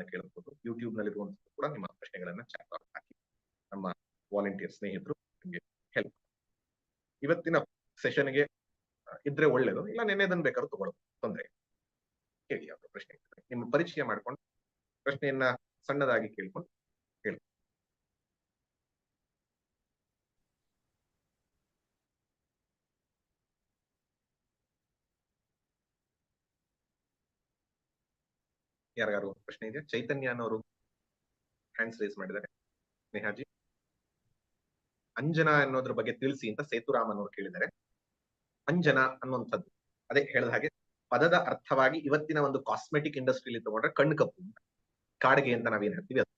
ಪ್ರಶ್ನೆಗಳನ್ನ ಕೇಳಬಹುದು. ಯೂಟ್ಯೂಬ್ ನಲ್ಲಿರುವಂತಹ ಕೂಡ ನಿಮ್ಮ ಪ್ರಶ್ನೆಗಳನ್ನ ಚಾಟ್ ಬಾಕ್ಸ್ ಹಾಕಿ ನಮ್ಮ ವಾಲಂಟಿಯರ್ ಸ್ನೇಹಿತರು ನಿಮಗೆ ಹೆಲ್ಪ್. ಇವತ್ತಿನ ಸೆಷನ್ಗೆ ಇದ್ರೆ ಒಳ್ಳೇದು, ಇಲ್ಲ ನೆನ್ನೆದನ್ನ ಬೇಕಾದ್ರೂ ತಗೊಳ್ಳೋದು, ತೊಂದರೆ ಕೇಳಿ. ಯಾವ ಪ್ರಶ್ನೆ ನಿಮ್ಮ ಪರಿಚಯ ಮಾಡ್ಕೊಂಡು ಪ್ರಶ್ನೆಯನ್ನ ಸಣ್ಣದಾಗಿ ಕೇಳ್ಕೊಂಡು ಹೇಳಿ. ಯಾರು ಪ್ರಶ್ನೆ ಇದೆ? ಚೈತನ್ಯ ಅನ್ನೋರು ಹ್ಯಾಂಡ್ಸ್ ರೇಸ್ ಮಾಡಿದ್ದಾರೆ. ನೇಹಾಜಿ. ಅಂಜನಾ ಅನ್ನೋದ್ರ ಬಗ್ಗೆ ತಿಳಿಸಿ ಅಂತ ಸೇತುರಾಮ್ ಅನ್ನೋರು ಕೇಳಿದ್ದಾರೆ. ಅಂಜನ ಅನ್ನುವಂಥದ್ದು ಅದೇ ಹೇಳಿದ ಹಾಗೆ ಪದದ ಅರ್ಥವಾಗಿ ಇವತ್ತಿನ ಒಂದು ಕಾಸ್ಮೆಟಿಕ್ ಇಂಡಸ್ಟ್ರಿಯಲ್ಲಿ ತಗೊಂಡ್ರೆ ಕಣ್ಣು ಕಪ್ಪು ಅಂತ, ಕಾಡಿಗೆ ಅಂತ ನಾವೇನ್ ಹಾಕ್ತಿವಿ, ಅದು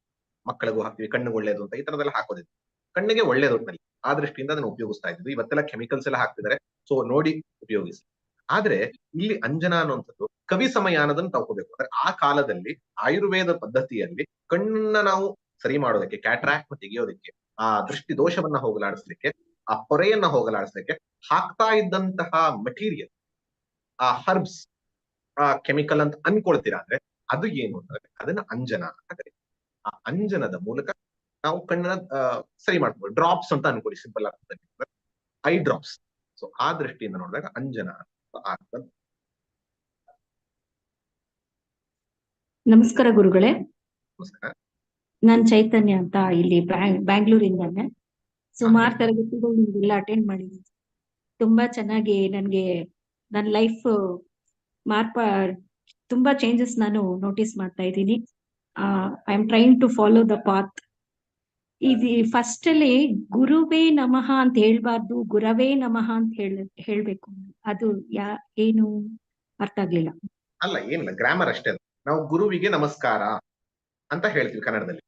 ಮಕ್ಕಳಿಗೂ ಹಾಕ್ತಿವಿ, ಕಣ್ಣಿಗೆ ಒಳ್ಳೇದು ಅಂತ ಈ ತರದೆಲ್ಲ ಹಾಕೋದಿತ್ತು. ಕಣ್ಣಿಗೆ ಒಳ್ಳೇದು ಒಟ್ಟಿನಲ್ಲಿ ಆ ದೃಷ್ಟಿಯಿಂದ ಅದನ್ನು ಉಪಯೋಗಿಸ್ತಾ ಇದ್ವಿ. ಇವತ್ತೆಲ್ಲ ಕೆಮಿಕಲ್ಸ್ ಎಲ್ಲ ಹಾಕ್ತಿದ್ದಾರೆ, ಸೊ ನೋಡಿ ಉಪಯೋಗಿಸಿ. ಆದ್ರೆ ಇಲ್ಲಿ ಅಂಜನ ಅನ್ನುವಂಥದ್ದು ಕವಿ ಸಮಯ ಅನ್ನೋದನ್ನ ತಗೋಬೇಕು. ಅಂದ್ರೆ ಆ ಕಾಲದಲ್ಲಿ ಆಯುರ್ವೇದ ಪದ್ಧತಿಯಲ್ಲಿ ಕಣ್ಣನ್ನ ನಾವು ಸರಿ ಮಾಡೋದಕ್ಕೆ, ಕ್ಯಾಟ್ರಾಕ್ಟ್ ತೆಗೆಯೋದಕ್ಕೆ, ಆ ದೃಷ್ಟಿ ದೋಷವನ್ನ ಹೋಗಲಾಡಿಸ್ಲಿಕ್ಕೆ, ಆ ಪೊರೆಯನ್ನ ಹೋಗಲಾಡಿಸ್ಲಿಕ್ಕೆ ಹಾಕ್ತಾ ಇದ್ದಂತಹ ಮಟೀರಿಯಲ್, ಆ ಹರ್ಬ್ಸ್, ಆ ಕೆಮಿಕಲ್ ಅಂತ ಅನ್ಕೊಳ್ತೀರಾ ಅಂದ್ರೆ ಅದು ಏನು ಅಂದ್ರೆ ಅದನ್ನ ಅಂಜನ ಅಂತ ಕರೀತೀವಿ. ಆ ಅಂಜನದ ಮೂಲಕ ನಾವು ಕಣ್ಣನ್ನ ಸರಿ ಮಾಡ್ಬೋದು. ಡ್ರಾಪ್ಸ್ ಅಂತ ಅನ್ಕೊಳ್ಳಿ, ಸಿಂಪಲ್ ಅರ್ಥದಲ್ಲಿ ಐ ಡ್ರಾಪ್ಸ್. ಸೊ ಆ ದೃಷ್ಟಿಯಿಂದ ನೋಡಿದಾಗ ಅಂಜನ ಆಗ್ತದೆ. ನಮಸ್ಕಾರ ಗುರುಗಳೇ. ನಮಸ್ಕಾರ. ನಾನ್ ಚೈತನ್ಯ ಅಂತ ಇಲ್ಲಿ ಬ್ಯಾಂಗ್ಳೂರಿಂದಾನೆ ಸುಮಾರು ತರಗತಿಗಳು ನಿಮ್ಗೆಲ್ಲ ಅಟೆಂಡ್ ಮಾಡಿದ್ದೀನಿ. ತುಂಬಾ ಚೆನ್ನಾಗಿ ನನ್ಗೆ ನನ್ನ ಲೈಫ್ ತುಂಬಾ ಚೇಂಜಸ್ ನಾನು ನೋಟಿಸ್ ಮಾಡ್ತಾ ಇದ್ದೀನಿ. I am trying to follow the path. ಇದು ಫಸ್ಟ್ ಅಲ್ಲಿ ಗುರುವೇ ನಮಃ ಅಂತ ಹೇಳ್ಬಾರ್ದು, ಗುರವೇ ನಮಃ ಅಂತ ಹೇಳ್ಬೇಕು. ಅದು ಏನು ಅರ್ಥ ಆಗ್ಲಿಲ್ಲ. ಅಲ್ಲ, ಏನಿಲ್ಲ, ಗ್ರಾಮರ್ ಅಷ್ಟೇ. ನಾವು ಗುರುವಿಗೆ ನಮಸ್ಕಾರ ಅಂತ ಹೇಳ್ತೀವಿ ಕನ್ನಡದಲ್ಲಿ.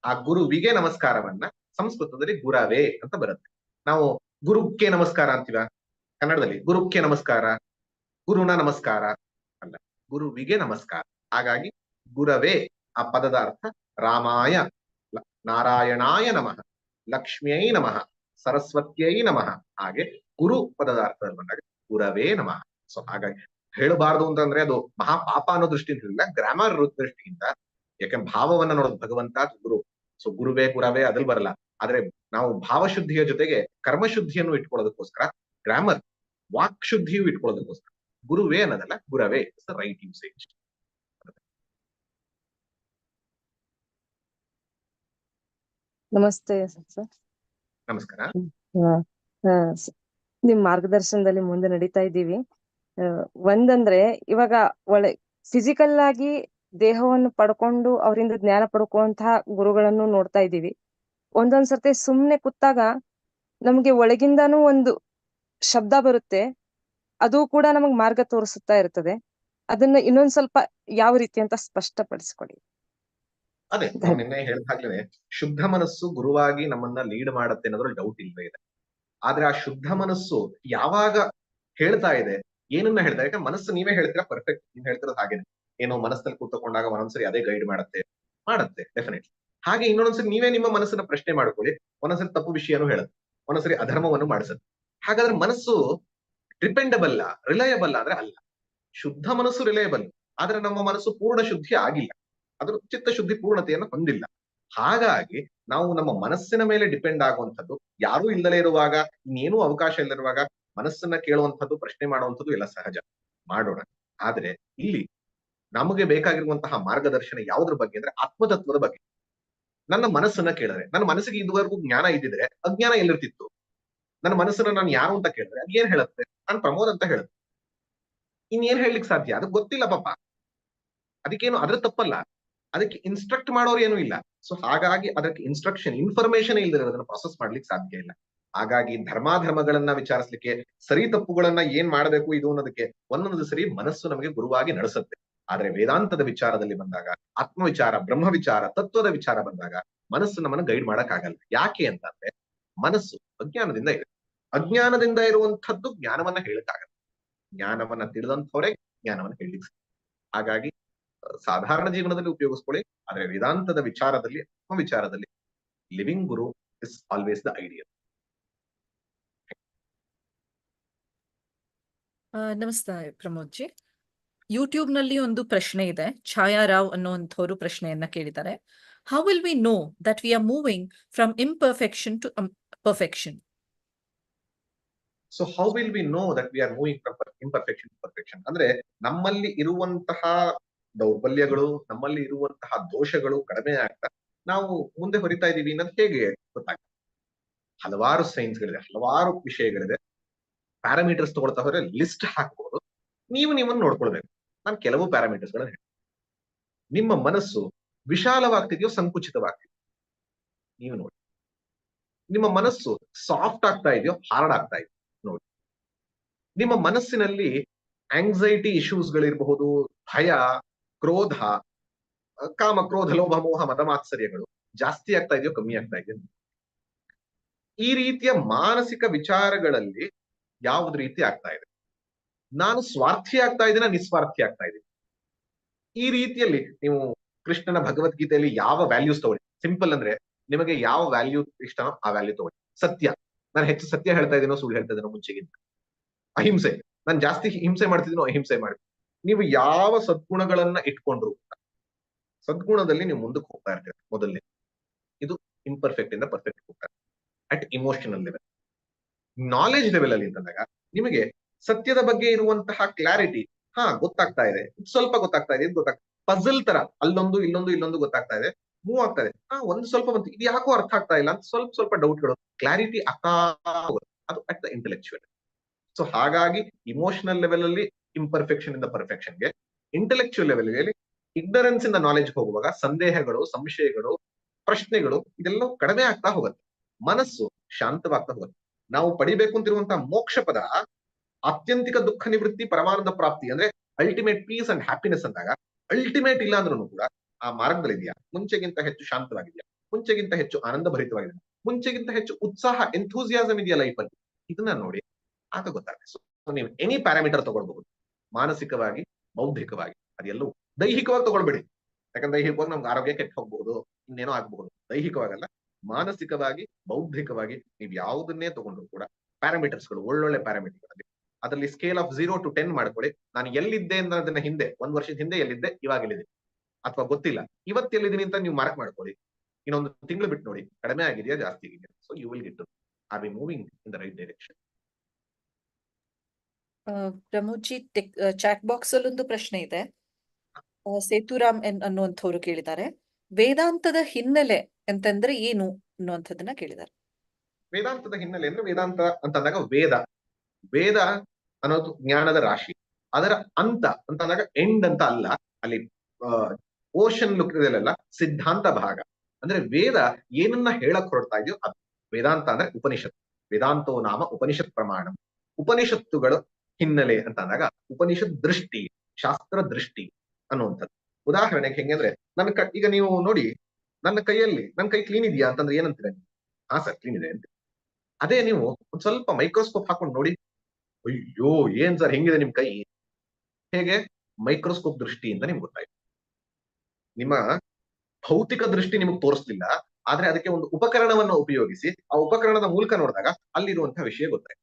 ಆ ಗುರುವಿಗೆ ನಮಸ್ಕಾರವನ್ನ ಸಂಸ್ಕೃತದಲ್ಲಿ ಗುರವೇ ಅಂತ ಬರುತ್ತೆ. ನಾವು ಗುರುಕ್ಕೆ ನಮಸ್ಕಾರ ಅಂತೀವ ಕನ್ನಡದಲ್ಲಿ, ಗುರುಕ್ಕೆ ನಮಸ್ಕಾರ, ಗುರುನ ನಮಸ್ಕಾರ ಅಲ್ಲ, ಗುರುವಿಗೆ ನಮಸ್ಕಾರ. ಹಾಗಾಗಿ ಗುರವೇ ಆ ಪದದ ಅರ್ಥ ರಾಮಾಯ, ನಾರಾಯಣಾಯ ನಮಃ, ಲಕ್ಷ್ಮಿಯೈ ನಮಃ, ಸರಸ್ವತ್ಯೈ ನಮಃ. ಹಾಗೆ ಗುರು ಪದದ ಅರ್ಥದಲ್ಲಿ ಬಂದಾಗ ಗುರವೇ ನಮಃ. ಸೊ ಹಾಗಾಗಿ ಹೇಳಬಾರ್ದು ಅಂತಂದ್ರೆ ಅದು ಮಹಾಪಾಪ ಅನ್ನೋ ದೃಷ್ಟಿಯಿಂದ ಇಲ್ಲ, ಗ್ರಾಮರ್ ದೃಷ್ಟಿಯಿಂದ. ಯಾಕಂದ್ರೆ ಭಾವವನ್ನ ನೋಡೋದು ಭಗವಂತ ಗುರು. ಸೊ ಗುರುವೇ ಗುರವೇ ಅದ್ರಲ್ಲಿ ಬರಲ್ಲ. ಆದ್ರೆ ನಾವು ಭಾವಶುದ್ಧಿಯ ಜೊತೆಗೆ ಕರ್ಮಶುದ್ಧಿಯನ್ನು ಇಟ್ಕೊಳ್ಳೋದಕ್ಕೋಸ್ಕರ ಗ್ರಾಮರ್, ವಾಕ್ ಶುದ್ಧಿಯು ಇಟ್ಕೊಳ್ಳೋದಕ್ಕೋಸ್ಕರ ಗುರುವೇ ಅನ್ನೋದಲ್ಲ, ಗುರವೇ ಇಸ್ ದ ರೈಟ್ ಯೂಸೇಜ್. ನಮಸ್ತೆ ಸರ್. ನಮಸ್ಕಾರ. ನಿಮ್ ಮಾರ್ಗದರ್ಶನದಲ್ಲಿ ಮುಂದೆ ನಡೀತಾ ಇದ್ದೀವಿ. ಒಂದಂದ್ರೆ ಇವಾಗ ಒಳ್ಳೆ ಫಿಸಿಕಲ್ ಆಗಿ ದೇಹವನ್ನು ಪಡ್ಕೊಂಡು ಅವರಿಂದ ಜ್ಞಾನ ಪಡ್ಕೊಳ್ಳುವಂತಹ ಗುರುಗಳನ್ನು ನೋಡ್ತಾ ಇದ್ದೀವಿ. ಒಂದೊಂದ್ಸರ್ತಿ ಸುಮ್ನೆ ಕೂತಾಗ ನಮ್ಗೆ ಒಳಗಿಂದಾನು ಒಂದು ಶಬ್ದ ಬರುತ್ತೆ, ಅದು ಕೂಡ ನಮಗ್ ಮಾರ್ಗ ತೋರಿಸುತ್ತಾ ಇರ್ತದೆ. ಅದನ್ನ ಇನ್ನೊಂದ್ ಸ್ವಲ್ಪ ಯಾವ ರೀತಿ ಅಂತ ಸ್ಪಷ್ಟಪಡಿಸ್ಕೊಡಿ. ಅದೇ ನಾವು ನಿನ್ನೆ ಹೇಳಿದಾಗ್ಲೇ ಶುದ್ಧ ಮನಸ್ಸು ಗುರುವಾಗಿ ನಮ್ಮನ್ನ ಲೀಡ್ ಮಾಡುತ್ತೆ ಅನ್ನೋದ್ರಲ್ಲಿ ಡೌಟ್ ಇಲ್ವೇ ಇದೆ. ಆದ್ರೆ ಆ ಶುದ್ಧ ಮನಸ್ಸು ಯಾವಾಗ ಹೇಳ್ತಾ ಇದೆ, ಏನನ್ನ ಹೇಳ್ತಾ ಇದೆ? ಯಾಕಂದ್ರೆ ಮನಸ್ಸು ನೀವೇ ಹೇಳ್ತೀರಾ ಪರ್ಫೆಕ್ಟ್, ನೀವ್ ಹೇಳ್ತಿರೋದು ಹಾಗೇನೆ. ಏನೋ ಮನಸ್ಸಲ್ಲಿ ಕೂತ್ಕೊಂಡಾಗ ಒಂದೊಂದ್ಸರಿ ಅದೇ ಗೈಡ್ ಮಾಡುತ್ತೆ ಡೆಫಿನೆಟ್ಲಿ. ಹಾಗೆ ಇನ್ನೊಂದ್ಸರಿ ನೀವೇ ನಿಮ್ಮ ಮನಸ್ಸನ್ನ ಪ್ರಶ್ನೆ ಮಾಡ್ಕೊಳ್ಳಿ. ಒಂದೊಂದ್ಸರಿ ತಪ್ಪು ವಿಷಯನೂ ಹೇಳುತ್ತೆ, ಒಂದೊಂದ್ಸರಿ ಅಧರ್ಮವನ್ನು ಮಾಡಿಸುತ್ತೆ. ಹಾಗಾದ್ರೆ ಮನಸ್ಸು ಡಿಪೆಂಡಬಲ್, ರಿಲಯಬಲ್ ಅಂದ್ರೆ ಅಲ್ಲ. ಶುದ್ಧ ಮನಸ್ಸು ರಿಲಯಬಲ್, ಆದ್ರೆ ನಮ್ಮ ಮನಸ್ಸು ಪೂರ್ಣ ಶುದ್ಧಿ ಆಗಿಲ್ಲ, ಅದ್ರ ಚಿತ್ತ ಶುದ್ಧಿ ಪೂರ್ಣತೆಯನ್ನು ಹೊಂದಿಲ್ಲ. ಹಾಗಾಗಿ ನಾವು ನಮ್ಮ ಮನಸ್ಸಿನ ಮೇಲೆ ಡಿಪೆಂಡ್ ಆಗುವಂಥದ್ದು, ಯಾರೂ ಇಲ್ಲದೆ ಇರುವಾಗ, ಇನ್ನೇನೂ ಅವಕಾಶ ಇಲ್ಲದಿರುವಾಗ ಮನಸ್ಸನ್ನ ಕೇಳುವಂಥದ್ದು, ಪ್ರಶ್ನೆ ಮಾಡುವಂಥದ್ದು ಎಲ್ಲ ಸಹಜ, ಮಾಡೋಣ. ಆದ್ರೆ ಇಲ್ಲಿ ನಮಗೆ ಬೇಕಾಗಿರುವಂತಹ ಮಾರ್ಗದರ್ಶನ ಯಾವುದ್ರ ಬಗ್ಗೆ ಅಂದ್ರೆ ಆತ್ಮತತ್ವದ ಬಗ್ಗೆ. ನನ್ನ ಮನಸ್ಸನ್ನ ಕೇಳಿದ್ರೆ, ನನ್ನ ಮನಸ್ಸಿಗೆ ಇದುವರೆಗೂ ಜ್ಞಾನ ಇದ್ದಿದ್ರೆ ಅಜ್ಞಾನ ಎಲ್ಲಿರ್ತಿತ್ತು? ನನ್ನ ಮನಸ್ಸನ್ನ ನಾನು ಯಾರು ಅಂತ ಕೇಳಿದ್ರೆ ಅದ್ ಏನ್ ಹೇಳುತ್ತೆ? ನಾನು ಪ್ರಮೋದ್ ಅಂತ ಹೇಳುತ್ತೆ. ಇನ್ನೇನ್ ಹೇಳಲಿಕ್ಕೆ ಸಾಧ್ಯ? ಅದು ಗೊತ್ತಿಲ್ಲ ಪಾಪ. ಅದಕ್ಕೇನು ಅದ್ರ ತಪ್ಪಲ್ಲ, ಅದಕ್ಕೆ ಇನ್ಸ್ಟ್ರಕ್ಟ್ ಮಾಡೋರು ಏನೂ ಇಲ್ಲ. ಸೊ ಹಾಗಾಗಿ ಅದಕ್ಕೆ ಇನ್ಸ್ಟ್ರಕ್ಷನ್, ಇನ್ಫಾರ್ಮೇಶನ್ ಇಲ್ದಿರೋ ಅದನ್ನ ಪ್ರಾಸೆಸ್ ಮಾಡ್ಲಿಕ್ಕೆ ಸಾಧ್ಯ ಇಲ್ಲ. ಹಾಗಾಗಿ ಧರ್ಮಾಧರ್ಮಗಳನ್ನ ವಿಚಾರಿಸ್ಲಿಕ್ಕೆ, ಸರಿ ತಪ್ಪುಗಳನ್ನ ಏನ್ ಮಾಡ್ಬೇಕು ಇದು ಅನ್ನೋದಕ್ಕೆ ಒಂದೊಂದು ಸರಿ ಮನಸ್ಸು ನಮಗೆ ಗುರುವಾಗಿ ನಡೆಸುತ್ತೆ. ಆದ್ರೆ ವೇದಾಂತದ ವಿಚಾರದಲ್ಲಿ ಬಂದಾಗ, ಆತ್ಮ ವಿಚಾರ, ಬ್ರಹ್ಮ ವಿಚಾರ, ತತ್ವದ ವಿಚಾರ ಬಂದಾಗ ಮನಸ್ಸು ನಮ್ಮನ್ನ ಗೈಡ್ ಮಾಡಕ್ ಆಗಲ್ಲ. ಯಾಕೆ ಅಂತಂದ್ರೆ ಮನಸ್ಸು ಅಜ್ಞಾನದಿಂದ ಇದೆ. ಅಜ್ಞಾನದಿಂದ ಇರುವಂತದ್ದು ಜ್ಞಾನವನ್ನ ಹೇಳಕ್ಕಾಗಲ್ಲ. ಜ್ಞಾನವನ್ನ ತಿಳಿದಂಥವರೇ ಜ್ಞಾನವನ್ನ ಹೇಳಲಿಕ್ಕೆ. ಹಾಗಾಗಿ ಸಾಧಾರಣ ಜೀವನದಲ್ಲಿ ಉಪಯೋಗಿಸ್ಕೊಳ್ಳಿ, ಆದ್ರೆ ವೇದಾಂತದ ವಿಚಾರದಲ್ಲಿ, ಆತ್ಮ ವಿಚಾರದಲ್ಲಿ living Guru is always the ideal. ನಮಸ್ತೆ ಪ್ರಮೋದ್ ಜಿ. ಯೂಟ್ಯೂಬ್ ನಲ್ಲಿ ಒಂದು ಪ್ರಶ್ನೆ ಇದೆ. ಛಾಯಾ ರಾವ್ ಅನ್ನುವಂಥವ್ರು ಪ್ರಶ್ನೆಯನ್ನ ಕೇಳಿದ್ದಾರೆ. How will we know that we are moving from imperfection to perfection? So how will we know that we are moving from imperfection to perfection ಅಂದ್ರೆ ನಮ್ಮಲ್ಲಿ ಇರುವಂತಹ ದೌರ್ಬಲ್ಯಗಳು, ನಮ್ಮಲ್ಲಿ ಇರುವಂತಹ ದೋಷಗಳು ಕಡಿಮೆ ಆಗ್ತಾ ನಾವು ಮುಂದೆ ಹೊರಿತಾ ಇದೀವಿ ಅನ್ನೋದು ಹೇಗೆ ಗೊತ್ತಾಗ್ತದೆ? ಹಲವಾರು ಸೈನ್ಸ್ಗಳಿದೆ, ಹಲವಾರು ವಿಷಯಗಳಿದೆ. ಪ್ಯಾರಾಮೀಟರ್ಸ್ ತಗೊಳ್ತಾ ಹೋದ್ರೆ ಲಿಸ್ಟ್ ಹಾಕ್ಬೋದು. ನೀವು ನಿಮ್ಮನ್ನು ನೋಡ್ಕೊಳ್ಬೇಕು. ನಾನು ಕೆಲವು ಪ್ಯಾರಾಮೀಟರ್ಸ್ ಗಳನ್ನ ಹೇಳ್ತೀನಿ. ನಿಮ್ಮ ಮನಸ್ಸು ವಿಶಾಲವಾಗ್ತಿದೆಯೋ ಸಂಕುಚಿತವಾಗ್ತಿದೆಯೋ ನೀವು ನೋಡಿ. ನಿಮ್ಮ ಮನಸ್ಸು ಸಾಫ್ಟ್ ಆಗ್ತಾ ಇದೆಯೋ ಹಾರ್ಡ್ ಆಗ್ತಾ ಇದೆಯೋ ನೋಡಿ. ನಿಮ್ಮ ಮನಸ್ಸಿನಲ್ಲಿ ಆಂಗ್ಸೈಟಿ ಇಶ್ಯೂಸ್ ಗಳಿರಬಹುದು, ಭಯ, ಕ್ರೋಧ, ಕಾಮ, ಕ್ರೋಧ, ಲೋಭ, ಮೋಹ, ಮದಮಾತ್ಸರ್ಯಗಳು ಜಾಸ್ತಿ ಆಗ್ತಾ ಇದೆಯೋ ಕಮ್ಮಿ ಆಗ್ತಾ ಇದೆಯೋ. ಈ ರೀತಿಯ ಮಾನಸಿಕ ವಿಚಾರಗಳಲ್ಲಿ ಯಾವ್ದು ರೀತಿ ಆಗ್ತಾ ಇದೆ? ನಾನು ಸ್ವಾರ್ಥಿ ಆಗ್ತಾ ಇದ್ದೀನ, ನಿಸ್ವಾರ್ಥಿ ಆಗ್ತಾ ಇದ್ದೀನಿ? ಈ ರೀತಿಯಲ್ಲಿ ನೀವು ಕೃಷ್ಣನ ಭಗವದ್ಗೀತೆಯಲ್ಲಿ ಯಾವ ವ್ಯಾಲ್ಯೂಸ್ ತಗೊಳ್ಳಿ. ಸಿಂಪಲ್ ಅಂದ್ರೆ ನಿಮಗೆ ಯಾವ ವ್ಯಾಲ್ಯೂ ಇಷ್ಟನೋ ಆ ವ್ಯಾಲ್ಯೂ ತಗೊಳ್ಳಿ. ಸತ್ಯ, ನಾನು ಹೆಚ್ಚು ಸತ್ಯ ಹೇಳ್ತಾ ಇದ್ದೀನೋ ಸುಳ್ಳು ಹೇಳ್ತಾ ಇದ್ದೀನೋ ಮುಂಚೆಗಿಂತ. ಅಹಿಂಸೆ, ನಾನು ಜಾಸ್ತಿ ಹಿಂಸೆ ಮಾಡ್ತಿದ್ದೀನೋ ಅಹಿಂಸೆ ಮಾಡ್ತೀನಿ. ನೀವು ಯಾವ ಸದ್ಗುಣಗಳನ್ನ ಇಟ್ಕೊಂಡ್ರು ಸದ್ಗುಣದಲ್ಲಿ ನೀವು ಮುಂದಕ್ಕೆ ಹೋಗ್ತಾ ಇರ್ತೀರ. ಮೊದಲನೇ ಇದು ಇಂಪರ್ಫೆಕ್ಟ್ ಇಂದ ಪರ್ಫೆಕ್ಟ್ ಹೋಗ್ತಾರೆ. At emotional level, knowledge level ಅಲ್ಲಿ ಅಂತಂದಾಗ ನಿಮಗೆ ಸತ್ಯದ ಬಗ್ಗೆ ಇರುವಂತಹ ಕ್ಲಾರಿಟಿ ಗೊತ್ತಾಗ್ತಾ ಇದೆ, ಸ್ವಲ್ಪ ಗೊತ್ತಾಗ್ತಾ ಇದೆ, ಇದು ಗೊತ್ತಾಗ್ತದೆ. ಪಜಲ್ ತರ ಅಲ್ಲೊಂದು ಇಲ್ಲೊಂದು ಗೊತ್ತಾಗ್ತಾ ಇದೆ, ಮೂವ್ ಆಗ್ತಾ ಇದೆ. ಒಂದು ಸ್ವಲ್ಪ ಬಂತು, ಇದು ಯಾಕೋ ಅರ್ಥ ಆಗ್ತಾ ಇಲ್ಲ ಅಂತ ಸ್ವಲ್ಪ ಡೌಟ್ಗಳು, ಕ್ಲಾರಿಟಿ ಆಗ್ತಾ ಹೋಗುತ್ತೆ. ಅದು ಅಟ್ ದ ಇಂಟೆಲೆಕ್ಚುಯಲ್. ಸೊ ಹಾಗಾಗಿ ಇಮೋಷನಲ್ ಲೆವೆಲ್ ಅಲ್ಲಿ ಇಂಪರ್ಫೆಕ್ಷನ್ ಇಂದ ಪರ್ಫೆಕ್ಷನ್ಗೆ, ಇಂಟೆಲೆಕ್ಚುಯಲ್ ಲೆವೆಲ್ ಅಲ್ಲಿ ಇಗ್ನರೆನ್ಸ್ ಇಂದ ನಾಲೆಜ್ ಹೋಗುವಾಗ ಸಂದೇಹಗಳು, ಸಂಶಯಗಳು, ಪ್ರಶ್ನೆಗಳು ಇದೆಲ್ಲ ಕಡಿಮೆ ಆಗ್ತಾ ಹೋಗುತ್ತೆ. ಮನಸ್ಸು ಶಾಂತವಾಗ್ತಾ ಹೋಗುತ್ತೆ. ನಾವು ಪಡಿಬೇಕು ಅಂತಿರುವಂತಹ ಮೋಕ್ಷ ಪದ ಆತ್ಯಂತಿಕ ದುಃಖ ನಿವೃತ್ತಿ, ಪರಮಾನಂದ ಪ್ರಾಪ್ತಿ ಅಂದ್ರೆ ಅಲ್ಟಿಮೇಟ್ ಪೀಸ್ ಅಂಡ್ ಹ್ಯಾಪಿನೆಸ್ ಅಂದಾಗ ಅಲ್ಟಿಮೇಟ್ ಇಲ್ಲ ಅಂದ್ರೂ ಕೂಡ ಆ ಮಾರ್ಗದಲ್ಲಿ ಇದೆಯಾ, ಮುಂಚೆಗಿಂತ ಹೆಚ್ಚು ಶಾಂತವಾಗಿದೆಯಾ, ಮುಂಚೆಗಿಂತ ಹೆಚ್ಚು ಆನಂದ ಭರಿತವಾಗಿದೆ, ಮುಂಚೆಗಿಂತ ಹೆಚ್ಚು ಉತ್ಸಾಹ, ಎಂಥೂಸಿಯಾಸಮ್ ಇದೆಯಾ ಲೈಫಲ್ಲಿ, ಇದನ್ನ ನೋಡಿ ಆಗ ಗೊತ್ತಾಗುತ್ತೆ. ಸೊ ನೀವು ಎನಿ ಪ್ಯಾರಾಮೀಟರ್ ತಗೊಳ್ಬಹುದು, ಮಾನಸಿಕವಾಗಿ, ಬೌದ್ಧಿಕವಾಗಿ. ಅದೆಲ್ಲೂ ದೈಹಿಕವಾಗಿ ತಗೊಳ್ಬೇಡಿ, ಯಾಕಂದ್ರೆ ದೈಹಿಕವಾಗಿ ನಮ್ಗೆ ಆರೋಗ್ಯ ಕೆಟ್ಟ ಹೋಗ್ಬಹುದು, ಇನ್ನೇನೋ ಆಗ್ಬಹುದು. ದೈಹಿಕವಾಗಲ್ಲ, ಮಾನಸಿಕವಾಗಿ, ಬೌದ್ಧಿಕವಾಗಿ ನೀವು ಯಾವುದನ್ನೇ ತಗೊಂಡ್ರು ಕೂಡ ಪ್ಯಾರಾಮೀಟರ್ಸ್ಗಳು, ಒಳ್ಳೊಳ್ಳೆ ಪ್ಯಾರಾಮೀಟರ್ಗಳಲ್ಲಿ ಅದರಲ್ಲಿ ಸ್ಕೇಲ್ ಆಫ್ 0 to 10 ಮಾಡ್ಕೊಳ್ಳಿ. ನಾನು ಎಲ್ಲಿದ್ದೆ ಅನ್ನೋದನ್ನ ಹಿಂದೆ, 1 ವರ್ಷದ ಹಿಂದೆ ಎಲ್ಲಿದ್ದೆ, ಇವಾಗ ಎಲ್ಲಿದ್ದೀನಿ, ಅಥವಾ ಗೊತ್ತಿಲ್ಲ ಇವತ್ತು ಎಲ್ಲಿದ್ದೀನಿ ಅಂತ ನೀವು ಮಾರ್ಕ್ ಮಾಡ್ಕೊಳ್ಳಿ. ಇನ್ನೊಂದು ತಿಂಗಳು ಬಿಟ್ಟು ನೋಡಿ, ಕಡಿಮೆ ಆಗಿದೆಯಾ ಜಾಸ್ತಿ ಆಗಿದೆಯಾ. So you will get to are we moving in the right direction. Pramodji, chat box ಅಲ್ಲಿ ಒಂದು ಪ್ರಶ್ನೆ ಇದೆ. ಸೇತುರಾಮ್ ಅನ್ನುವಂಥವ್ರು ಕೇಳಿದ್ದಾರೆ, ವೇದಾಂತದ ಹಿನ್ನೆಲೆ ಅಂತಂದ್ರೆ ಏನು ಅನ್ನುವಂಥದ್ದನ್ನ ಕೇಳಿದ್ದಾರೆ. ವೇದಾಂತದ ಹಿನ್ನೆಲೆ ಅಂದ್ರೆ, ವೇದಾಂತ ಅಂತಂದಾಗ ವೇದ ಅನ್ನೋದು ಜ್ಞಾನದ ರಾಶಿ. ಅದರ ಅಂತ ಅಂತಂದಾಗ ಎಂಡ್ ಅಂತ ಅಲ್ಲ, ಅಲ್ಲಿ ಓಷನ್ ಲುಕ್ದಲ್ಲೆಲ್ಲ ಸಿದ್ಧಾಂತ ಭಾಗ. ಅಂದ್ರೆ ವೇದ ಏನನ್ನ ಹೇಳಕ್ ಹೊರಡ್ತಾ ಇದೆಯೋ ಅದು ವೇದಾಂತ. ಅಂದ್ರೆ ಉಪನಿಷತ್, ವೇದಾಂತೋ ನಾಮ ಉಪನಿಷತ್ ಪ್ರಮಾಣ. ಉಪನಿಷತ್ತುಗಳು ಹಿನ್ನೆಲೆ ಅಂತ ಅಂದಾಗ ಉಪನಿಷತ್ ದೃಷ್ಟಿ, ಶಾಸ್ತ್ರ ದೃಷ್ಟಿ ಅನ್ನುವಂಥದ್ದು. ಉದಾಹರಣೆಗೆ ಹೆಂಗೆ ಅಂದ್ರೆ, ಈಗ ನೀವು ನೋಡಿ, ನನ್ನ ಕೈ ಕ್ಲೀನ್ ಇದೆಯಾ ಅಂತಂದ್ರೆ ಏನಂತೀರ? ಸರ್ ಕ್ಲೀನ್ ಇದೆ ಅಂತ. ಅದೇ ನೀವು ಒಂದ್ ಸ್ವಲ್ಪ ಮೈಕ್ರೋಸ್ಕೋಪ್ ಹಾಕೊಂಡು ನೋಡಿ, ಅಯ್ಯೋ ಏನ್ ಸರ್ ಹೆಂಗಿದೆ ನಿಮ್ ಕೈ, ಹೇಗೆ? ಮೈಕ್ರೋಸ್ಕೋಪ್ ದೃಷ್ಟಿಯಿಂದ ನಿಮ್ಗೆ ಗೊತ್ತಾಯ್ತು. ನಿಮ್ಮ ಭೌತಿಕ ದೃಷ್ಟಿ ನಿಮಗೆ ತೋರಿಸ್ಲಿಲ್ಲ, ಆದ್ರೆ ಅದಕ್ಕೆ ಒಂದು ಉಪಕರಣವನ್ನು ಉಪಯೋಗಿಸಿ ಆ ಉಪಕರಣದ ಮೂಲಕ ನೋಡಿದಾಗ ಅಲ್ಲಿರುವಂತಹ ವಿಷಯ ಗೊತ್ತಾಯ್ತು.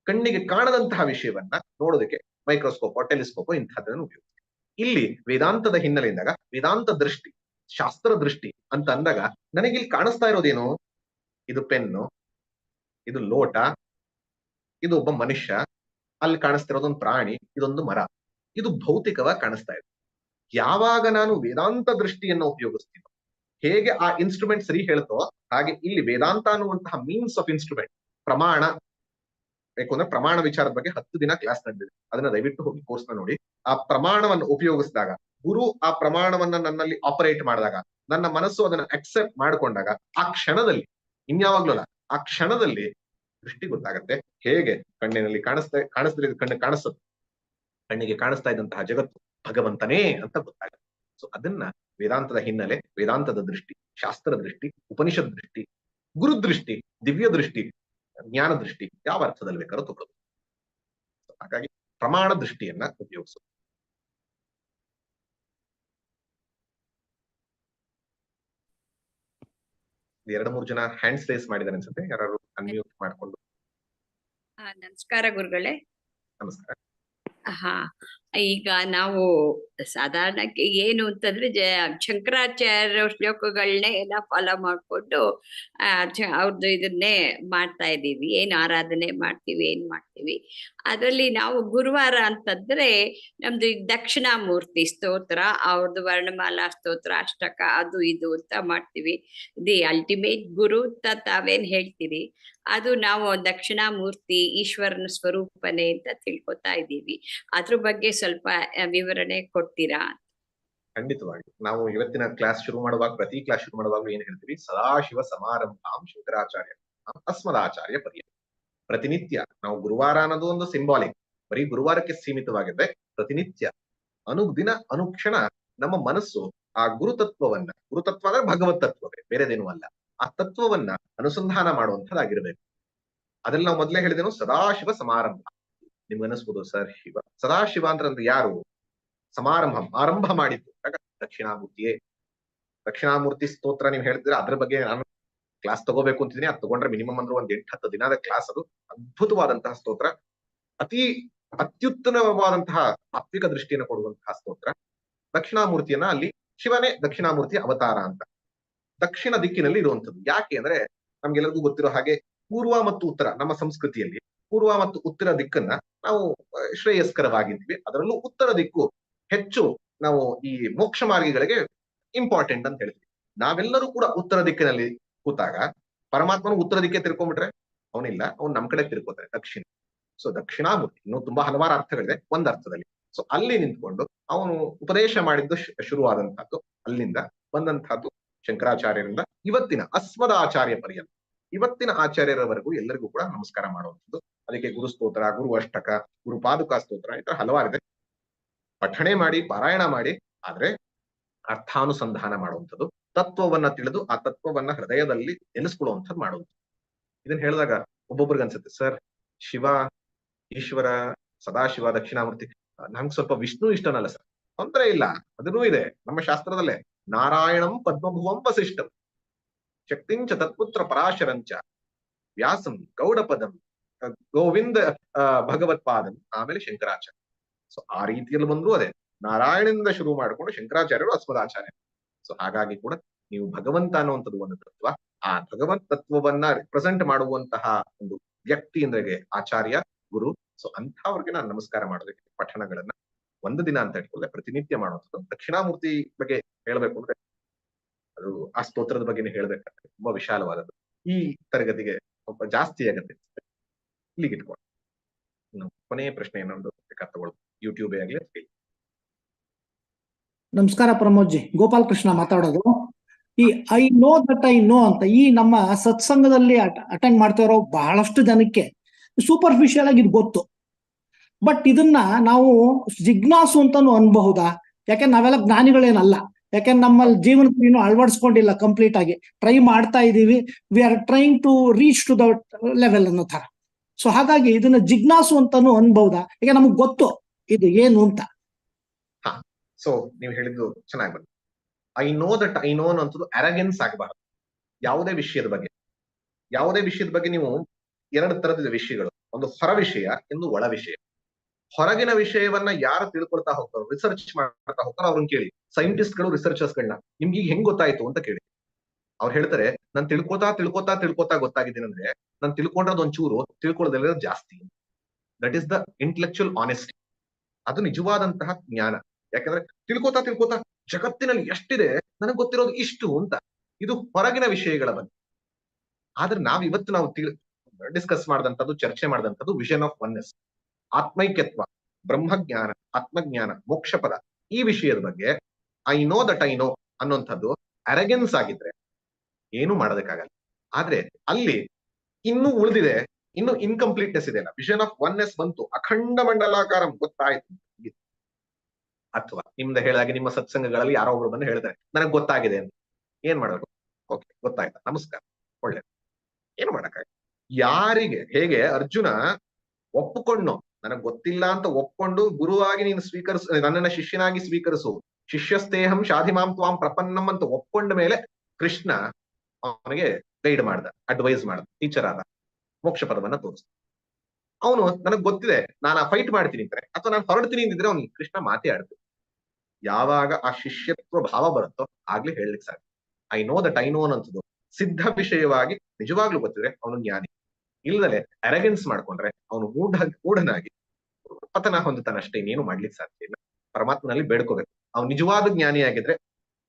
ಕಣ್ಣಿಗೆ ಕಾಣದಂತಹ ವಿಷಯವನ್ನ ನೋಡೋದಕ್ಕೆ ಮೈಕ್ರೋಸ್ಕೋಪ್, ಟೆಲಿಸ್ಕೋಪ್ ಇಂತಹದ್ದನ್ನು ಉಪಯೋಗಿಸಿ. ಇಲ್ಲಿ ವೇದಾಂತದ ಹಿನ್ನೆಲೆಯಿಂದಾಗ ವೇದಾಂತ ದೃಷ್ಟಿ, ಶಾಸ್ತ್ರ ದೃಷ್ಟಿ ಅಂತ ಅಂದಾಗ ನನಗಿಲ್ಲಿ ಕಾಣಿಸ್ತಾ ಇರೋದೇನು? ಇದು ಪೆನ್ನು, ಇದು ಲೋಟ, ಇದು ಒಬ್ಬ ಮನುಷ್ಯ, ಅಲ್ಲಿ ಕಾಣಿಸ್ತಿರೋದೊಂದು ಪ್ರಾಣಿ, ಇದೊಂದು ಮರ. ಇದು ಭೌತಿಕವಾಗಿ ಕಾಣಿಸ್ತಾ ಇದೆ. ಯಾವಾಗ ನಾನು ವೇದಾಂತ ದೃಷ್ಟಿಯನ್ನು ಉಪಯೋಗಿಸ್ತೀನೋ, ಹೇಗೆ ಆ ಇನ್ಸ್ಟ್ರೂಮೆಂಟ್ ಸರಿ ಹೇಳ್ತೋ ಹಾಗೆ ಇಲ್ಲಿ ವೇದಾಂತ ಅನ್ನುವಂತಹ ಮೀನ್ಸ್ ಆಫ್ ಇನ್ಸ್ಟ್ರೂಮೆಂಟ್, ಪ್ರಮಾಣ. ಯಾಕಂದ್ರೆ ಪ್ರಮಾಣ ವಿಚಾರದ ಬಗ್ಗೆ 10 ದಿನ ಕ್ಲಾಸ್ ನಡೆದಿದೆ, ಅದನ್ನ ದಯವಿಟ್ಟು ಹೋಗಿ ಕೋರ್ಸ್ ನ ನೋಡಿ. ಆ ಪ್ರಮಾಣವನ್ನು ಉಪಯೋಗಿಸಿದಾಗ, ಗುರು ಆ ಪ್ರಮಾಣವನ್ನ ನನ್ನಲ್ಲಿ ಆಪರೇಟ್ ಮಾಡಿದಾಗ, ನನ್ನ ಮನಸ್ಸು ಅದನ್ನ ಅಕ್ಸೆಪ್ಟ್ ಮಾಡಿಕೊಂಡಾಗ, ಆ ಕ್ಷಣದಲ್ಲಿ, ಇನ್ಯಾವಾಗ್ಲೂ ಅಲ್ಲ, ಆ ಕ್ಷಣದಲ್ಲಿ ದೃಷ್ಟಿ ಗೊತ್ತಾಗತ್ತೆ. ಹೇಗೆ ಕಣ್ಣಿನಲ್ಲಿ ಕಾಣಿಸ್ತಿರೋ ಕಣ್ಣು ಕಾಣಿಸುತ್ತೆ, ಕಣ್ಣಿಗೆ ಕಾಣಿಸ್ತಾ ಇದ್ದಂತಹ ಜಗತ್ತು ಭಗವಂತನೇ ಅಂತ ಗೊತ್ತಾಗುತ್ತೆ. ಸೊ ಅದನ್ನ ವೇದಾಂತದ ಹಿನ್ನೆಲೆ, ವೇದಾಂತದ ದೃಷ್ಟಿ, ಶಾಸ್ತ್ರ ದೃಷ್ಟಿ, ಉಪನಿಷತ್ ದೃಷ್ಟಿ, ಗುರುದೃಷ್ಟಿ, ದಿವ್ಯ ದೃಷ್ಟಿ, ಜ್ಞಾನ ದೃಷ್ಟಿ, ಯಾವ ಅರ್ಥದಲ್ಲಿ ಬೇಕಾದ್ರೂ ತಗೊಳ್ಳೋದು. ಹಾಗಾಗಿ ಪ್ರಮಾಣ ದೃಷ್ಟಿಯನ್ನ ಉಪಯೋಗಿಸೋದು. ಎರಡು ಮೂರು ಜನ ಹ್ಯಾಂಡ್ಸ್ ರೇಸ್ ಮಾಡಿದ್ದಾರೆ ಅನ್ಸುತ್ತೆ, ಯಾರು ಅನ್ಮ್ಯೂಟ್ ಮಾಡ್ಕೊಂಡು. ನಮಸ್ಕಾರ ಗುರುಗಳೇ. ನಮಸ್ಕಾರ. ಈಗ ನಾವು ಸಾಧಾರಣಕ್ಕೆ ಏನು ಅಂತಂದ್ರೆ ಶಂಕರಾಚಾರ್ಯ ಶ್ಲೋಕಗಳನ್ನೇ ಎಲ್ಲ ಫಾಲೋ ಮಾಡಿಕೊಂಡು ಅವ್ರದ್ದು ಇದನ್ನೇ ಮಾಡ್ತಾ ಇದ್ದೀವಿ. ಏನು ಆರಾಧನೆ ಮಾಡ್ತೀವಿ, ಏನ್ ಮಾಡ್ತೀವಿ ಅದರಲ್ಲಿ ನಾವು ಗುರುವಾರ ಅಂತಂದ್ರೆ ನಮ್ದು ಈಗ ದಕ್ಷಿಣಾಮೂರ್ತಿ ಸ್ತೋತ್ರ, ಅವ್ರದ್ದು ವರ್ಣಮಾಲಾ ಸ್ತೋತ್ರ, ಅಷ್ಟಕ, ಅದು ಇದು ಅಂತ ಮಾಡ್ತೀವಿ. ದಿ ಅಲ್ಟಿಮೇಟ್ ಗುರು ಅಂತ ತಾವೇನ್ ಹೇಳ್ತೀರಿ, ಅದು ನಾವು ದಕ್ಷಿಣಾಮೂರ್ತಿ ಈಶ್ವರನ ಸ್ವರೂಪನೇ ಅಂತ ತಿಳ್ಕೊತಾ ಇದ್ದೀವಿ. ಅದ್ರ ಬಗ್ಗೆ ಸ್ವಲ್ಪ ವಿವರಣೆ ಕೊಡ್ತೀರಾ? ಖಂಡಿತವಾಗಿ. ನಾವು ಇವತ್ತಿನ ಕ್ಲಾಸ್ ಶುರು ಮಾಡುವಾಗ, ಪ್ರತಿ ಕ್ಲಾಸ್ ಶುರು ಮಾಡುವಾಗ ಏನ್ ಹೇಳ್ತೀವಿ? ಸದಾಶಿವ ಸಮಾರಂಭಾಂ ಶಂಕರಾಚಾರ್ಯ ಅಸ್ಮದಾಚಾರ್ಯ ಪರ್ಯಂತ. ಪ್ರತಿನಿತ್ಯ ನಾವು ಗುರುವಾರ ಅನ್ನೋದು ಒಂದು ಸಿಂಬಾಲಿಕ್, ಬರೀ ಗುರುವಾರಕ್ಕೆ ಸೀಮಿತವಾಗಿದೆ. ಪ್ರತಿನಿತ್ಯ ಅನುದಿನ ಅನುಕ್ಷಣ ನಮ್ಮ ಮನಸ್ಸು ಆ ಗುರುತತ್ವ ಅಂದ್ರೆ ಭಗವತ್ ತತ್ವವೇ, ಬೇರೆದೇನೂ ಅಲ್ಲ, ಆ ತತ್ವವನ್ನ ಅನುಸಂಧಾನ ಮಾಡುವಂತದ್ದಾಗಿರ್ಬೇಕು. ಅದ್ರಲ್ಲಿ ನಾವು ಮೊದಲೇ ಹೇಳಿದೇನು, ಸದಾಶಿವ ಸಮಾರಂಭ. ನಿಮ್ಗೆ ಅನಿಸ್ಬೋದು ಸರ್, ಶಿವ ಸದಾಶಿವ ಅಂದ್ರೆ ಯಾರು? ಸಮಾರಂಭ, ಆರಂಭ ಮಾಡಿದ್ದು ದಕ್ಷಿಣಾಮೂರ್ತಿಯೇ. ದಕ್ಷಿಣಾಮೂರ್ತಿ ಸ್ತೋತ್ರ ನೀವು ಹೇಳಿದ್ರೆ ಅದ್ರ ಬಗ್ಗೆ ನಾನು ಕ್ಲಾಸ್ ತಗೋಬೇಕು ಅಂತಿದ್ದೀನಿ. ಅದು ತಗೊಂಡ್ರೆ ಮಿನಿಮಮ್ ಅಂದ್ರೆ ಒಂದ್ 8-10 ದಿನದ ಕ್ಲಾಸ್. ಅದು ಅದ್ಭುತವಾದಂತಹ ಸ್ತೋತ್ರ, ಅತ್ಯುತ್ತಮವಾದಂತಹ ತಾತ್ವಿಕ ದೃಷ್ಟಿಯನ್ನು ಕೊಡುವಂತಹ ಸ್ತೋತ್ರ. ದಕ್ಷಿಣಾಮೂರ್ತಿಯನ್ನ ಅಲ್ಲಿ ಶಿವನೇ ದಕ್ಷಿಣಾಮೂರ್ತಿಯ ಅವತಾರ ಅಂತ ದಕ್ಷಿಣ ದಿಕ್ಕಿನಲ್ಲಿ ಇರುವಂತದ್ದು. ಯಾಕೆ ಅಂದ್ರೆ ನಮ್ಗೆಲ್ಲರಿಗೂ ಗೊತ್ತಿರೋ ಹಾಗೆ ಪೂರ್ವ ಮತ್ತು ಉತ್ತರ, ನಮ್ಮ ಸಂಸ್ಕೃತಿಯಲ್ಲಿ ಪೂರ್ವ ಮತ್ತು ಉತ್ತರ ದಿಕ್ಕನ್ನ ನಾವು ಶ್ರೇಯಸ್ಕರವಾಗಿದ್ವಿ. ಅದರಲ್ಲೂ ಉತ್ತರ ದಿಕ್ಕು ಹೆಚ್ಚು ನಾವು ಈ ಮೋಕ್ಷ ಮಾರ್ಗಿಗಳಿಗೆ ಇಂಪಾರ್ಟೆಂಟ್ ಅಂತ ಹೇಳ್ತೀವಿ. ನಾವೆಲ್ಲರೂ ಕೂಡ ಉತ್ತರ ದಿಕ್ಕಿನಲ್ಲಿ ಕೂತಾಗ ಪರಮಾತ್ಮನು ಉತ್ತರ ದಿಕ್ಕೆ ತಿರ್ಕೊಂಡ್ಬಿಟ್ರೆ ಅವನಿಲ್ಲ, ಅವ್ನು ನಮ್ ಕಡೆ ತಿರ್ಕೋತಾರೆ, ದಕ್ಷಿಣ. ಸೊ ದಕ್ಷಿಣಾಮೂರ್ತಿ ಇನ್ನು ತುಂಬಾ ಹಲವಾರು ಅರ್ಥಗಳಿದೆ. ಒಂದ್ ಅರ್ಥದಲ್ಲಿ ಸೊ ಅಲ್ಲಿ ನಿಂತ್ಕೊಂಡು ಅವನು ಉಪದೇಶ ಮಾಡಿದ್ದು ಶುರುವಾದಂತಹದ್ದು, ಅಲ್ಲಿಂದ ಬಂದಂತಹದ್ದು ಶಂಕರಾಚಾರ್ಯರಿಂದ ಇವತ್ತಿನ ಅಸ್ಮದಾಚಾರ್ಯ ಪರ್ಯಂತ, ಇವತ್ತಿನ ಆಚಾರ್ಯರವರೆಗೂ ಎಲ್ಲರಿಗೂ ಕೂಡ ನಮಸ್ಕಾರ ಮಾಡುವಂಥದ್ದು. ಅದಕ್ಕೆ ಗುರು ಸ್ತೋತ್ರ, ಗುರು ಅಷ್ಟಕ, ಗುರು ಪಾದುಕಾ ಸ್ತೋತ್ರ, ಈ ತರ ಹಲವಾರಿದೆ. ಪಠಣೆ ಮಾಡಿ, ಪಾರಾಯಣ ಮಾಡಿ, ಆದ್ರೆ ಅರ್ಥಾನುಸಂಧಾನ ಮಾಡುವಂಥದ್ದು, ತತ್ವವನ್ನ ತಿಳಿದು ಆ ತತ್ವವನ್ನ ಹೃದಯದಲ್ಲಿ ನೆನೆಸ್ಕೊಳ್ಳುವಂಥದ್ದು ಮಾಡುವಂಥದ್ದು. ಇದನ್ನ ಹೇಳಿದಾಗ ಒಬ್ಬೊಬ್ರಿಗೆ ಅನ್ಸುತ್ತೆ, ಸರ್ ಶಿವ, ಈಶ್ವರ, ಸದಾಶಿವ, ದಕ್ಷಿಣಾಮೂರ್ತಿ, ನಂಗೆ ಸ್ವಲ್ಪ ವಿಷ್ಣು ಇಷ್ಟನಲ್ಲ ಸರ್. ತೊಂದರೆ ಇಲ್ಲ, ಅದನ್ನೂ ಇದೆ ನಮ್ಮ ಶಾಸ್ತ್ರದಲ್ಲೇ. ನಾರಾಯಣಂ ಪದ್ಮಭುವಂ ವಸಿಷ್ಠಂ ಶಕ್ತಿಂಚ ತತ್ಪುತ್ರ ಪರಾಶರಂಚ ವ್ಯಾಸಂ ಗೌಡಪದಂ ಗೋವಿಂದ ಭಗವತ್ಪಾದಂ, ಆಮೇಲೆ ಶಂಕರಾಚಾರ್ಯ. ಸೊ ಆ ರೀತಿಯಲ್ಲಿ ಬಂದ್ರು ಅದೇ ನಾರಾಯಣದಿಂದ ಶುರು ಮಾಡಿಕೊಂಡು ಶಂಕರಾಚಾರ್ಯರು ಅಸ್ಮದಾಚಾರ್ಯ. ಸೊ ಹಾಗಾಗಿ ಕೂಡ ನೀವು ಭಗವಂತ ಅನ್ನುವಂಥದ್ದು ಒಂದು ತತ್ವ, ಆ ಭಗವತ್ ತತ್ವವನ್ನ ರಿಪ್ರೆಸೆಂಟ್ ಮಾಡುವಂತಹ ಒಂದು ವ್ಯಕ್ತಿ ಅಂದ್ರೆ ಆಚಾರ್ಯ, ಗುರು. ಸೊ ಅಂಥವ್ರಿಗೆ ನಾನು ನಮಸ್ಕಾರ ಮಾಡೋದಕ್ಕೆ ಪಠಣಗಳನ್ನ ಒಂದು ದಿನ ಅಂತ ಇಟ್ಕೊಳ್ಳೆ ಪ್ರತಿನಿತ್ಯ ಮಾಡುವಂಥದ್ದು. ದಕ್ಷಿಣಾಮೂರ್ತಿ ಬಗ್ಗೆ ಹೇಳ್ಬೇಕು ಅಂದ್ರೆ ಅದು ಆ ಸ್ತೋತ್ರದ ಬಗ್ಗೆ ಹೇಳ್ಬೇಕಾದ್ರೆ ತುಂಬಾ ವಿಶಾಲವಾದದ್ದು. ಈ ತರಗತಿಗೆ ಸ್ವಲ್ಪ ಜಾಸ್ತಿ ಆಗತ್ತೆ, ಇಲ್ಲಿಗೆ ಇಟ್ಕೊಂಡು ಇನ್ನು ಕೊನೆಯ ಪ್ರಶ್ನೆ ಏನೊಂದು ತಗೊಳ್ಬೋದು, ಯೂಟ್ಯೂಬ್ ಆಗ್ಲಿ. ನಮಸ್ಕಾರ ಪ್ರಮೋದ್ ಜಿ, ಗೋಪಾಲ್ ಕೃಷ್ಣ ಮಾತಾಡೋದು. ಈ I know that I know ಅಂತ ಈ ನಮ್ಮ ಸತ್ಸಂಗದಲ್ಲಿ ಅಟೆಂಡ್ ಮಾಡ್ತಾ ಇರೋ ಬಹಳಷ್ಟು ಜನಕ್ಕೆ ಸೂಪರ್ಫಿಷಿಯಲ್ ಆಗಿ ಇದು ಗೊತ್ತು. ಬಟ್ ಇದನ್ನ ನಾವು ಜಿಜ್ಞಾಸು ಅಂತಾನು ಅನ್ಬಹುದಾ? ಯಾಕೆಂದ್ರೆ ನಾವೆಲ್ಲ ಜ್ಞಾನಿಗಳೇನಲ್ಲ, ಯಾಕೆಂದ್ರೆ ನಮ್ಮಲ್ಲಿ ಜೀವನದಲ್ಲಿ ಇನ್ನೂ ಅಳವಡಿಸ್ಕೊಂಡಿಲ್ಲ ಕಂಪ್ಲೀಟ್ ಆಗಿ. ಟ್ರೈ ಮಾಡ್ತಾ ಇದೀವಿ, we are trying to reach to the level ಅನ್ನೋ ತರ. ಸೊ ಹಾಗಾಗಿ ಇದನ್ನ ಜಿಜ್ಞಾಸು ಅಂತಾನು ಅನ್ಬಹುದಾ? ಈಗ ನಮಗ್ ಗೊತ್ತು ಇದು ಏನು ಅಂತ. ಹಾ, ಸೊ ನೀವು ಹೇಳಿದ್ದು ಚೆನ್ನಾಗಿ ಬಂತು. I know that I know ಅನ್ನೋದು ಅರಗೆನ್ಸ್ ಆಗಬಾರದು. ಯಾವುದೇ ವಿಷಯದ ಬಗ್ಗೆ ನೀವು ಎರಡು ತರದ ವಿಷಯಗಳು, ಒಂದು ಹೊರ ವಿಷಯ, ಒಂದು ಒಳ ವಿಷಯ. ಹೊರಗಿನ ವಿಷಯವನ್ನ ಯಾರು ತಿಳ್ಕೊಳ್ತಾ ಹೋಗ್ತಾರೋ, ರಿಸರ್ಚ್ ಮಾಡ್ತಾ ಹೋಗ್ತಾರೋ ಅವ್ರನ್ನ ಕೇಳಿ. ಸೈಂಟಿಸ್ಟ್ಗಳು, ರಿಸರ್ಚರ್ಸ್ಗಳನ್ನ ನಿಮ್ಗೆ ಈಗ ಹೆಂಗ್ ಗೊತ್ತಾಯ್ತು ಅಂತ ಕೇಳಿ. ಅವ್ರು ಹೇಳ್ತಾರೆ, ನಾನು ತಿಳ್ಕೊತಾ ಗೊತ್ತಾಗಿದ್ದೀನಿ ಅಂದ್ರೆ ನಾನು ತಿಳ್ಕೊಂಡ್ರದ್ ಒಂಚೂರು, ತಿಳ್ಕೊಳ್ಳೋದಿಲ್ಲ ಜಾಸ್ತಿ. That is the intellectual honesty. ಅದು ನಿಜವಾದಂತಹ ಜ್ಞಾನ. ಯಾಕಂದ್ರೆ ತಿಳ್ಕೊತಾ ಜಗತ್ತಿನಲ್ಲಿ ಎಷ್ಟಿದೆ, ನನಗೆ ಗೊತ್ತಿರೋದು ಇಷ್ಟು ಅಂತ. ಇದು ಹೊರಗಿನ ವಿಷಯಗಳ ಬಗ್ಗೆ. ಆದ್ರೆ ನಾವು ಡಿಸ್ಕಸ್ ಮಾಡಿದಂಥದ್ದು, ಚರ್ಚೆ ಮಾಡಿದಂಥದ್ದು ವಿಷನ್ ಆಫ್ ಒನ್ನೆಸ್, ಆತ್ಮೈಕ್ಯತ್ವ, ಬ್ರಹ್ಮಜ್ಞಾನ, ಆತ್ಮಜ್ಞಾನ, ಮೋಕ್ಷಪದ. ಈ ವಿಷಯದ ಬಗ್ಗೆ I know that I know ಅನ್ನುವಂಥದ್ದು ಅರೆಗೆನ್ಸ್ ಆಗಿದ್ರೆ ಏನು ಮಾಡೋದಕ್ಕಾಗಲ್ಲ. ಆದ್ರೆ ಅಲ್ಲಿ ಇನ್ನೂ ಉಳಿದಿದೆ, ಇನ್ನು ಇನ್ಕಂಪ್ಲೀಟ್ನೆಸ್ ಇದೆ. ವಿಷನ್ ಆಫ್ ಒನ್ನೆಸ್ ಬಂತು, ಅಖಂಡ ಮಂಡಲಾಕಾರ ಗೊತ್ತಾಯ್ತು. ಅಥವಾ ನಿಮ್ದು ಹೇಳಿದಾಗೆ ನಿಮ್ಮ ಸತ್ಸಂಗಗಳಲ್ಲಿ ಯಾರೋ ಒಬ್ರು ಬಂದು ಹೇಳ್ತಾರೆ, ನನಗೆ ಗೊತ್ತಾಗಿದೆ ಅಂತ. ಏನ್ ಮಾಡ್ಬೇಕು? ಓಕೆ, ಗೊತ್ತಾಯ್ತಾ, ನಮಸ್ಕಾರ, ಒಳ್ಳೇದು. ಏನು ಮಾಡಕ್ಕಾಗ? ಯಾರಿಗೆ ಹೇಗೆ ಅರ್ಜುನ ಒಪ್ಪಿಕೊಂಡು, ನನಗ್ ಗೊತ್ತಿಲ್ಲ ಅಂತ ಒಪ್ಕೊಂಡು ಗುರುವಾಗಿ ನೀನು ನನ್ನನ್ನ ಶಿಷ್ಯನಾಗಿ ಸ್ವೀಕರಿಸು, ಶಿಷ್ಯಸ್ತೇಹಂ ಶಾಧಿಮಾಂ ತ್ವಾಂ ಪ್ರಪನ್ನಂ ಅಂತ ಒಪ್ಕೊಂಡ ಮೇಲೆ ಕೃಷ್ಣ ಅವನಿಗೆ ಗೈಡ್ ಮಾಡ್ದ, ಅಡ್ವೈಸ್ ಮಾಡ್ದ, ಟೀಚರ್ ಆದ, ಮೋಕ್ಷ ಪದವನ್ನ ತೋರಿಸ್ದ. ಅವನು ನನಗ್ ಗೊತ್ತಿದೆ ನಾನು ಆ ಫೈಟ್ ಮಾಡ್ತೀನಿ ಅಂತಾರೆ, ಅಥವಾ ನಾನು ಹೊರಡ್ತೀನಿ ಅಂದಿದ್ರೆ ಅವ್ನು ಕೃಷ್ಣ ಮಾತೇ ಆಡ್ತೀನಿ. ಯಾವಾಗ ಆ ಶಿಷ್ಯತ್ವ ಭಾವ ಬರುತ್ತೋ ಆಗ್ಲೇ ಹೇಳಲಿಕ್ಕೆ ಸಾಧ್ಯ. I know that I know ಅನ್ನೋದು ಸಿದ್ಧ ವಿಷಯವಾಗಿ ನಿಜವಾಗ್ಲೂ ಗೊತ್ತಿದ್ರೆ ಅವನು ಜ್ಞಾನಿ. ಇಲ್ಲದಲೆ ಅರೆಗೆನ್ಸ್ ಮಾಡ್ಕೊಂಡ್ರೆ ಅವನು ಮೂಢನಾಗಿ ಪತನ ಹೊಂದುತ್ತಾನಷ್ಟೇ, ಇನ್ನೇನು ಮಾಡ್ಲಿಕ್ಕೆ ಸಾಧ್ಯ ಇಲ್ಲ. ಪರಮಾತ್ಮನಲ್ಲಿ ಬೇಡ್ಕೋಬೇಕು. ಅವ್ನು ನಿಜವಾದ ಜ್ಞಾನಿ ಆಗಿದ್ರೆ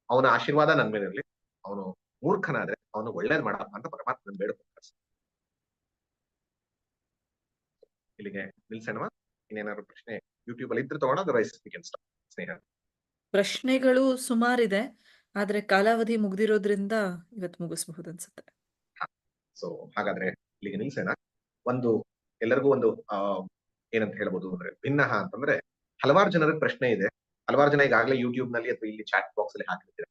ಅವನ ಆಶೀರ್ವಾದ ನನ್ ಮೇಲೆ ಇರಲಿ, ಅವನು ಮೂರ್ಖನಾದ್ರೆ ಅವನು ಒಳ್ಳೇದ್ ಮಾಡಪ್ಪ ಅಂತ ಪರಮಾತ್ಮನ ಬೇಡ್ಕೋತಾರೆ. ಇಲ್ಲಿಗೆ ನಿಲ್ಸೋಣ. ಇನ್ನೇನಾದ್ರು ಪ್ರಶ್ನೆ ಯೂಟ್ಯೂಬ್ ಅಲ್ಲಿ ಇದ್ರೆ ತಗೊಂಡು ಅದರ್ವೈಸ್ ಸ್ನೇಹ. ಪ್ರಶ್ನೆಗಳು ಸುಮಾರಿದೆ, ಆದ್ರೆ ಕಾಲಾವಧಿ ಮುಗ್ದಿರೋದ್ರಿಂದ ಇವತ್ತು ಮುಗಿಸಬಹುದು ಅನ್ಸುತ್ತೆ. ಸೊ ಹಾಗಾದ್ರೆ ಇಲ್ಲಿಗೆ ನಿಲ್ಸೋಣ. ಒಂದು ಎಲ್ಲರಿಗೂ ಒಂದು ಏನಂತ ಹೇಳ್ಬೋದು ಅಂದ್ರೆ ಭಿನ್ನ ಅಂತಂದ್ರೆ ಹಲವಾರು ಜನರಿಗೆ ಪ್ರಶ್ನೆ ಇದೆ. ಹಲವಾರು ಜನ ಈಗಾಗಲೇ ಯೂಟ್ಯೂಬ್ ನಲ್ಲಿ ಅಥವಾ ಇಲ್ಲಿ ಚಾಟ್ ಬಾಕ್ಸ್ ಅಲ್ಲಿ ಹಾಕಿರ್ತೀರ.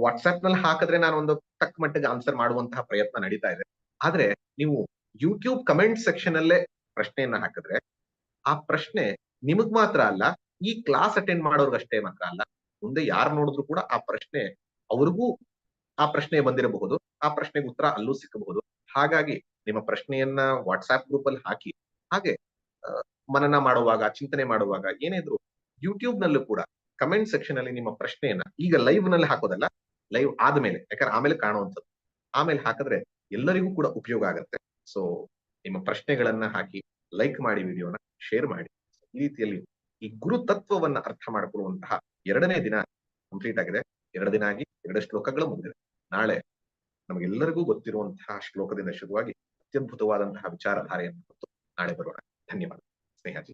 ವಾಟ್ಸ್ಆಪ್ ನಲ್ಲಿ ಹಾಕಿದ್ರೆ ನಾನು ಒಂದು ತಕ್ಕ ಮಟ್ಟಿಗೆ ಆನ್ಸರ್ ಮಾಡುವಂತಹ ಪ್ರಯತ್ನ ನಡೀತಾ ಇದೆ. ಆದ್ರೆ ನೀವು ಯೂಟ್ಯೂಬ್ ಕಮೆಂಟ್ ಸೆಕ್ಷನ್ ಅಲ್ಲೇ ಪ್ರಶ್ನೆಯನ್ನ ಹಾಕಿದ್ರೆ ಆ ಪ್ರಶ್ನೆ ನಿಮಗ್ ಮಾತ್ರ ಅಲ್ಲ, ಈ ಕ್ಲಾಸ್ ಅಟೆಂಡ್ ಮಾಡೋರ್ಗಷ್ಟೇ ಮಾತ್ರ ಅಲ್ಲ, ಮುಂದೆ ಯಾರು ನೋಡಿದ್ರು ಕೂಡ ಆ ಪ್ರಶ್ನೆ ಅವ್ರಿಗೂ ಆ ಪ್ರಶ್ನೆ ಬಂದಿರಬಹುದು, ಆ ಪ್ರಶ್ನೆಗೆ ಉತ್ತರ ಅಲ್ಲೂ ಸಿಕ್ಕಬಹುದು. ಹಾಗಾಗಿ ನಿಮ್ಮ ಪ್ರಶ್ನೆಯನ್ನ ವಾಟ್ಸ್ಆಪ್ ಗ್ರೂಪ್ ಅಲ್ಲಿ ಹಾಕಿ, ಹಾಗೆ ಮನನ ಮಾಡುವಾಗ, ಚಿಂತನೆ ಮಾಡುವಾಗ ಏನೇ ಇದ್ರು ಯೂಟ್ಯೂಬ್ ನಲ್ಲೂ ಕೂಡ ಕಮೆಂಟ್ ಸೆಕ್ಷನ್ ಅಲ್ಲಿ ನಿಮ್ಮ ಪ್ರಶ್ನೆಯನ್ನ ಈಗ ಲೈವ್ ನಲ್ಲಿ ಹಾಕೋದಲ್ಲ, ಲೈವ್ ಆದ್ಮೇಲೆ, ಯಾಕಂದ್ರೆ ಆಮೇಲೆ ಕಾಣುವಂಥದ್ದು, ಆಮೇಲೆ ಹಾಕಿದ್ರೆ ಎಲ್ಲರಿಗೂ ಕೂಡ ಉಪಯೋಗ ಆಗುತ್ತೆ. ಸೊ ನಿಮ್ಮ ಪ್ರಶ್ನೆಗಳನ್ನ ಹಾಕಿ, ಲೈಕ್ ಮಾಡಿ, ವಿಡಿಯೋನ ಶೇರ್ ಮಾಡಿ. ಈ ರೀತಿಯಲ್ಲಿ ಈ ಗುರು ತತ್ವವನ್ನ ಅರ್ಥ ಮಾಡಿಕೊಳ್ಳುವಂತಹ 2ನೇ ದಿನ ಕಂಪ್ಲೀಟ್ ಆಗಿದೆ. 2 ದಿನ ಆಗಿ 2 ಶ್ಲೋಕಗಳು ಮುಗಿದಿದೆ. ನಾಳೆ ನಮಗೆಲ್ಲರಿಗೂ ಗೊತ್ತಿರುವಂತಹ ಶ್ಲೋಕದಿಂದ ಶುರುವಾಗಿ ಅತ್ಯದ್ಭುತವಾದಂತಹ ವಿಚಾರಧಾರೆಯನ್ನು ನಾಳೆ ಬರೋಣ. ಧನ್ಯವಾದ ಸ್ನೇಹಾಜಿ.